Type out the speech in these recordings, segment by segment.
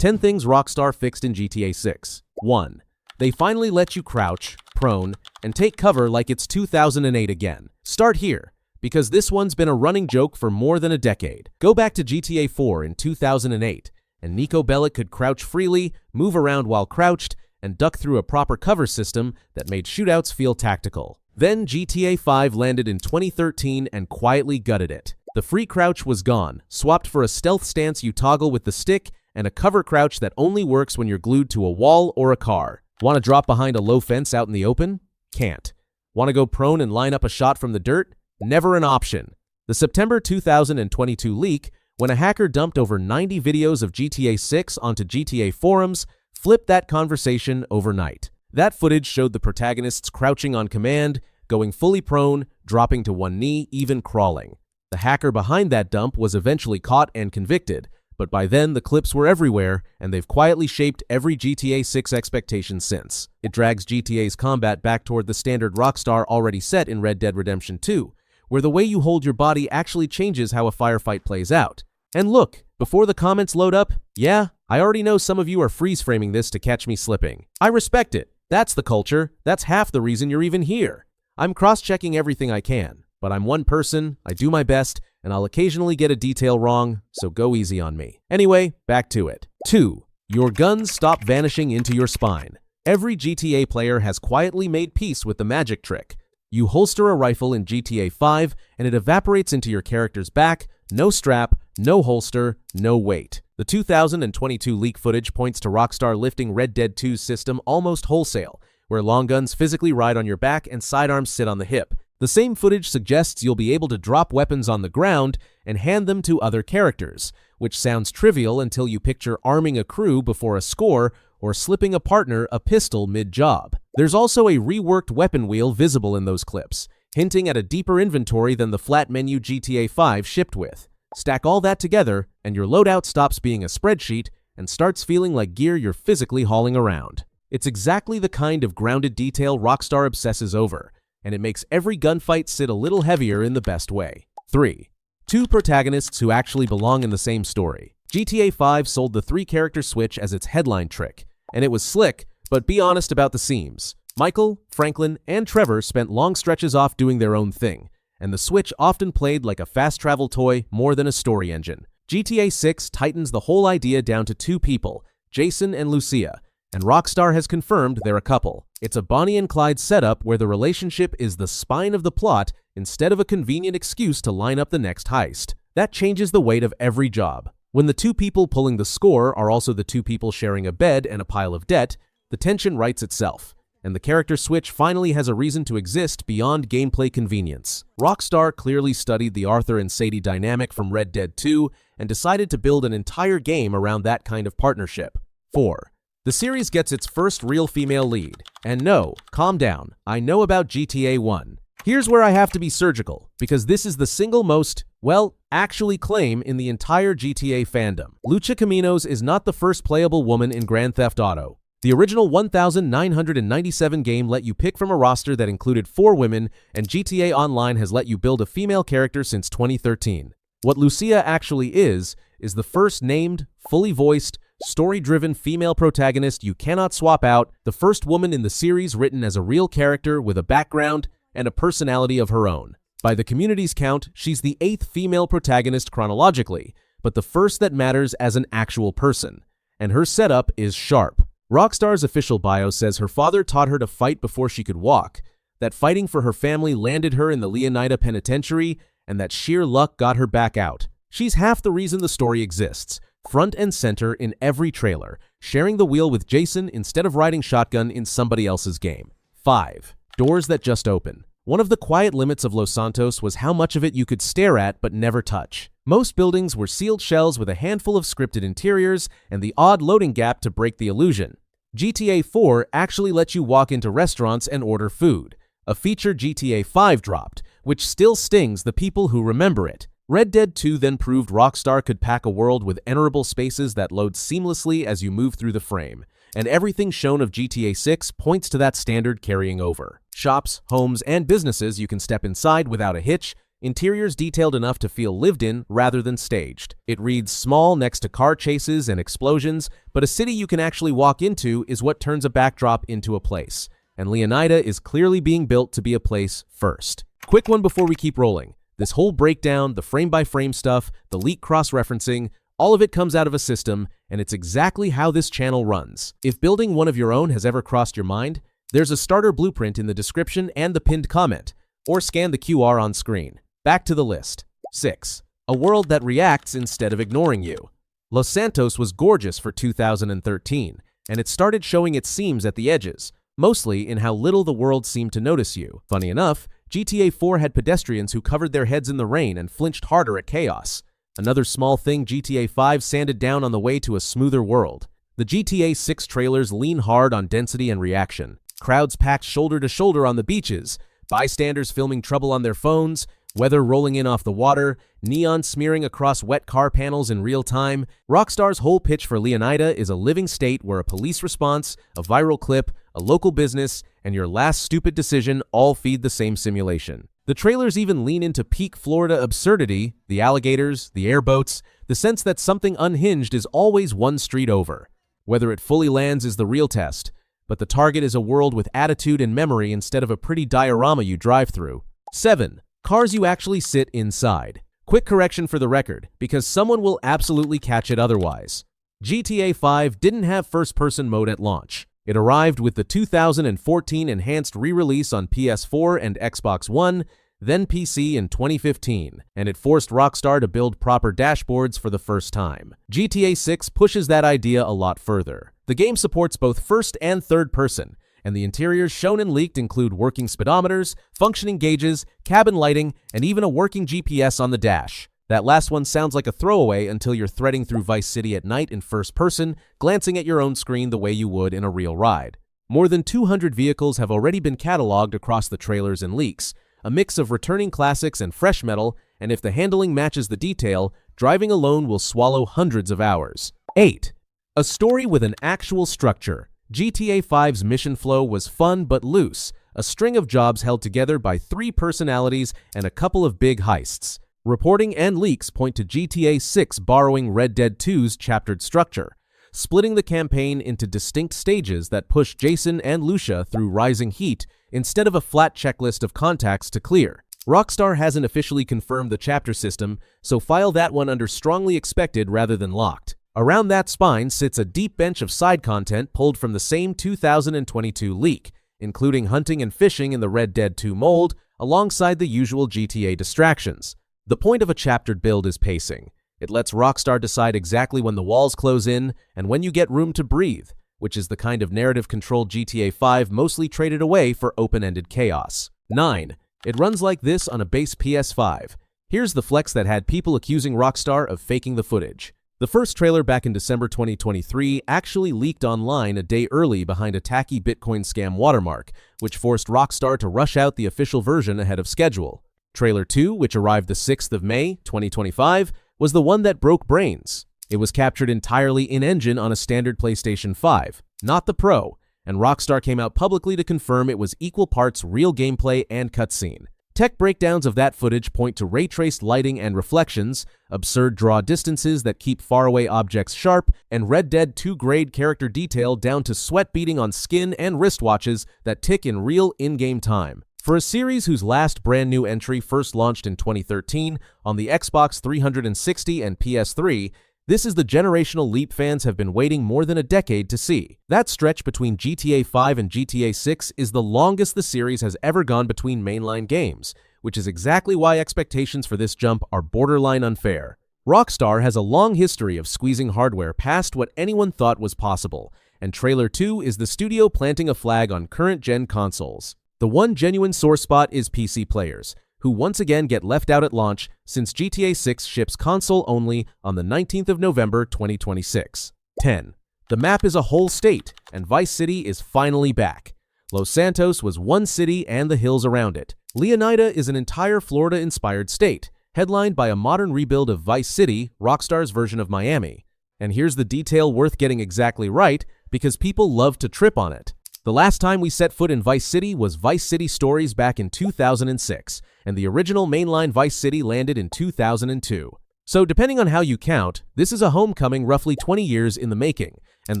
10 things Rockstar fixed in GTA 6. 1. They finally let you crouch, prone, and take cover like it's 2008 again. Start here, because this one's been a running joke for more than a decade. Go back to GTA 4 in 2008, and Nico Bellic could crouch freely, move around while crouched, and duck through a proper cover system that made shootouts feel tactical. Then GTA 5 landed in 2013 and quietly gutted it. The free crouch was gone, swapped for a stealth stance you toggle with the stick, and a cover crouch that only works when you're glued to a wall or a car. Want to drop behind a low fence out in the open? Can't. Want to go prone and line up a shot from the dirt? Never an option. The September 2022 leak, when a hacker dumped over 90 videos of GTA 6 onto GTA forums, flipped that conversation overnight. That footage showed the protagonists crouching on command, going fully prone, dropping to one knee, even crawling. The hacker behind that dump was eventually caught and convicted, but by then the clips were everywhere, and they've quietly shaped every GTA 6 expectation since. It drags GTA's combat back toward the standard Rockstar already set in Red Dead Redemption 2, where the way you hold your body actually changes how a firefight plays out. And look, before the comments load up, yeah, I already know some of you are freeze-framing this to catch me slipping. I respect it. That's the culture. That's half the reason you're even here. I'm cross-checking everything I can, but I'm one person, I do my best, and I'll occasionally get a detail wrong, so go easy on me. Anyway, back to it. 2. Your guns stop vanishing into your spine. Every GTA player has quietly made peace with the magic trick. You holster a rifle in GTA 5, and it evaporates into your character's back, no strap, no holster, no weight. The 2022 leak footage points to Rockstar lifting Red Dead 2's system almost wholesale, where long guns physically ride on your back and sidearms sit on the hip. The same footage suggests you'll be able to drop weapons on the ground and hand them to other characters, which sounds trivial until you picture arming a crew before a score or slipping a partner a pistol mid-job. There's also a reworked weapon wheel visible in those clips, hinting at a deeper inventory than the flat menu GTA 5 shipped with. Stack all that together, and your loadout stops being a spreadsheet and starts feeling like gear you're physically hauling around. It's exactly the kind of grounded detail Rockstar obsesses over, and it makes every gunfight sit a little heavier in the best way. 3. 2 protagonists who actually belong in the same story. GTA 5 sold the 3-character switch as its headline trick, and it was slick, but be honest about the seams. Michael, Franklin, and Trevor spent long stretches off doing their own thing, and the switch often played like a fast travel toy more than a story engine. GTA 6 tightens the whole idea down to 2 people, Jason and Lucia, and Rockstar has confirmed they're a couple. It's a Bonnie and Clyde setup where the relationship is the spine of the plot instead of a convenient excuse to line up the next heist. That changes the weight of every job. When the 2 people pulling the score are also the 2 people sharing a bed and a pile of debt, the tension writes itself, and the character switch finally has a reason to exist beyond gameplay convenience. Rockstar clearly studied the Arthur and Sadie dynamic from Red Dead 2 and decided to build an entire game around that kind of partnership. 4. The series gets its first real female lead. And no, calm down, I know about GTA 1. Here's where I have to be surgical, because this is the single most, well, actually claim in the entire GTA fandom. Lucha Caminos is not the first playable woman in Grand Theft Auto. The original 1997 game let you pick from a roster that included 4 women, and GTA Online has let you build a female character since 2013. What Lucia actually is the first named, fully voiced, story-driven female protagonist you cannot swap out, the first woman in the series written as a real character with a background and a personality of her own. By the community's count, she's the 8th female protagonist chronologically, but the first that matters as an actual person. And her setup is sharp. Rockstar's official bio says her father taught her to fight before she could walk, that fighting for her family landed her in the Leonida Penitentiary, and that sheer luck got her back out. She's half the reason the story exists, front and center in every trailer, sharing the wheel with Jason instead of riding shotgun in somebody else's game. 5. Doors that just open. One of the quiet limits of Los Santos was how much of it you could stare at but never touch. Most buildings were sealed shells with a handful of scripted interiors and the odd loading gap to break the illusion. GTA 4 actually lets you walk into restaurants and order food, a feature GTA 5 dropped, which still stings the people who remember it. Red Dead 2 then proved Rockstar could pack a world with enterable spaces that load seamlessly as you move through the frame, and everything shown of GTA 6 points to that standard carrying over. Shops, homes, and businesses you can step inside without a hitch, Interiors detailed enough to feel lived in rather than staged. It reads small next to car chases and explosions, but a city you can actually walk into is what turns a backdrop into a place. And Leonida is clearly being built to be a place first. Quick one before we keep rolling. This whole breakdown, the frame-by-frame stuff, the leak cross-referencing, all of it comes out of a system, and it's exactly how this channel runs. If building one of your own has ever crossed your mind, there's a starter blueprint in the description and the pinned comment, or scan the QR on screen. Back to the list. 6. A world that reacts instead of ignoring you. Los Santos was gorgeous for 2013, and it started showing its seams at the edges, mostly in how little the world seemed to notice you. Funny enough, GTA 4 had pedestrians who covered their heads in the rain and flinched harder at chaos. Another small thing GTA 5 sanded down on the way to a smoother world. The GTA 6 trailers lean hard on density and reaction. Crowds packed shoulder to shoulder on the beaches, bystanders filming trouble on their phones, weather rolling in off the water, neon smearing across wet car panels in real time. Rockstar's whole pitch for Leonida is a living state where a police response, a viral clip, a local business, and your last stupid decision all feed the same simulation. The trailers even lean into peak Florida absurdity, the alligators, the airboats, the sense that something unhinged is always one street over. Whether it fully lands is the real test, but the target is a world with attitude and memory instead of a pretty diorama you drive through. 7. Cars you actually sit inside. Quick correction for the record, because someone will absolutely catch it otherwise. GTA 5 didn't have first-person mode at launch. It arrived with the 2014 enhanced re-release on PS4 and Xbox One, then PC in 2015, and it forced Rockstar to build proper dashboards for the first time. GTA 6 pushes that idea a lot further. The game supports both first and third person, and the interiors shown and leaked include working speedometers, functioning gauges, cabin lighting, and even a working GPS on the dash. That last one sounds like a throwaway until you're threading through Vice City at night in first person, glancing at your own screen the way you would in a real ride. More than 200 vehicles have already been cataloged across the trailers and leaks, a mix of returning classics and fresh metal, and if the handling matches the detail, driving alone will swallow hundreds of hours. 8. A story with an actual structure. GTA 5's mission flow was fun but loose, a string of jobs held together by 3 personalities and a couple of big heists. Reporting and leaks point to GTA 6 borrowing Red Dead 2's chaptered structure, splitting the campaign into distinct stages that push Jason and Lucia through rising heat instead of a flat checklist of contacts to clear. Rockstar hasn't officially confirmed the chapter system, so file that one under strongly expected rather than locked. Around that spine sits a deep bench of side content pulled from the same 2022 leak, including hunting and fishing in the Red Dead 2 mold, alongside the usual GTA distractions. The point of a chaptered build is pacing. It lets Rockstar decide exactly when the walls close in and when you get room to breathe, which is the kind of narrative-controlled GTA 5 mostly traded away for open-ended chaos. 9. It runs like this on a base PS5. Here's the flex that had people accusing Rockstar of faking the footage. The first trailer back in December 2023 actually leaked online a day early behind a tacky Bitcoin scam watermark, which forced Rockstar to rush out the official version ahead of schedule. Trailer 2, which arrived the 6th of May, 2025, was the one that broke brains. It was captured entirely in-engine on a standard PlayStation 5, not the Pro, and Rockstar came out publicly to confirm it was equal parts real gameplay and cutscene. Tech breakdowns of that footage point to ray-traced lighting and reflections, absurd draw distances that keep faraway objects sharp, and Red Dead 2 grade character detail down to sweat beading on skin and wristwatches that tick in real in-game time. For a series whose last brand new entry first launched in 2013 on the Xbox 360 and PS3, this is the generational leap fans have been waiting more than a decade to see. That stretch between GTA 5 and GTA 6 is the longest the series has ever gone between mainline games, which is exactly why expectations for this jump are borderline unfair. Rockstar has a long history of squeezing hardware past what anyone thought was possible, and Trailer 2 is the studio planting a flag on current-gen consoles. The one genuine sore spot is PC players, who once again get left out at launch since GTA 6 ships console only on the 19th of November 2026. 10. The map is a whole state, and Vice City is finally back. Los Santos was one city and the hills around it. Leonida is an entire Florida-inspired state, headlined by a modern rebuild of Vice City, Rockstar's version of Miami. And here's the detail worth getting exactly right, because people love to trip on it. The last time we set foot in Vice City was Vice City Stories back in 2006, and the original mainline Vice City landed in 2002. So depending on how you count, this is a homecoming roughly 20 years in the making, and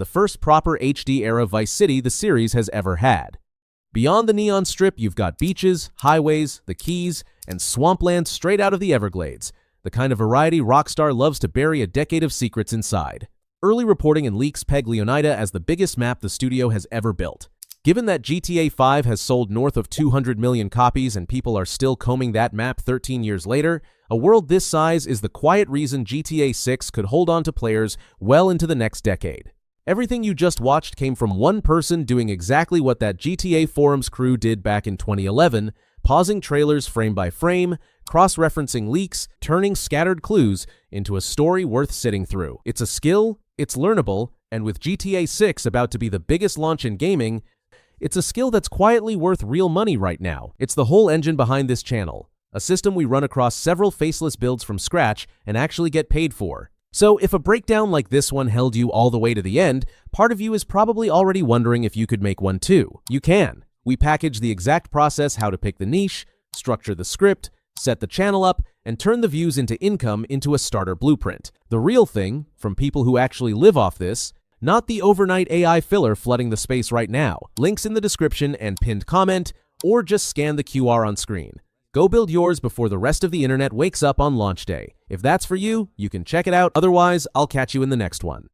the first proper HD-era Vice City the series has ever had. Beyond the neon strip, you've got beaches, highways, the Keys, and swampland straight out of the Everglades, the kind of variety Rockstar loves to bury a decade of secrets inside. Early reporting and leaks peg Leonida as the biggest map the studio has ever built. Given that GTA 5 has sold north of 200 million copies and people are still combing that map 13 years later, a world this size is the quiet reason GTA 6 could hold on to players well into the next decade. Everything you just watched came from one person doing exactly what that GTA forums crew did back in 2011, pausing trailers frame by frame, cross-referencing leaks, turning scattered clues into a story worth sitting through. It's a skill, it's learnable, and with GTA 6 about to be the biggest launch in gaming, it's a skill that's quietly worth real money right now. It's the whole engine behind this channel, a system we run across several faceless builds from scratch and actually get paid for. So if a breakdown like this one held you all the way to the end, part of you is probably already wondering if you could make one too. You can. We package the exact process, how to pick the niche, structure the script, set the channel up, and turn the views into income into a starter blueprint. The real thing, from people who actually live off this, not the overnight AI filler flooding the space right now. Links in the description and pinned comment, or just scan the QR on screen. Go build yours before the rest of the internet wakes up on launch day. If that's for you, you can check it out. Otherwise, I'll catch you in the next one.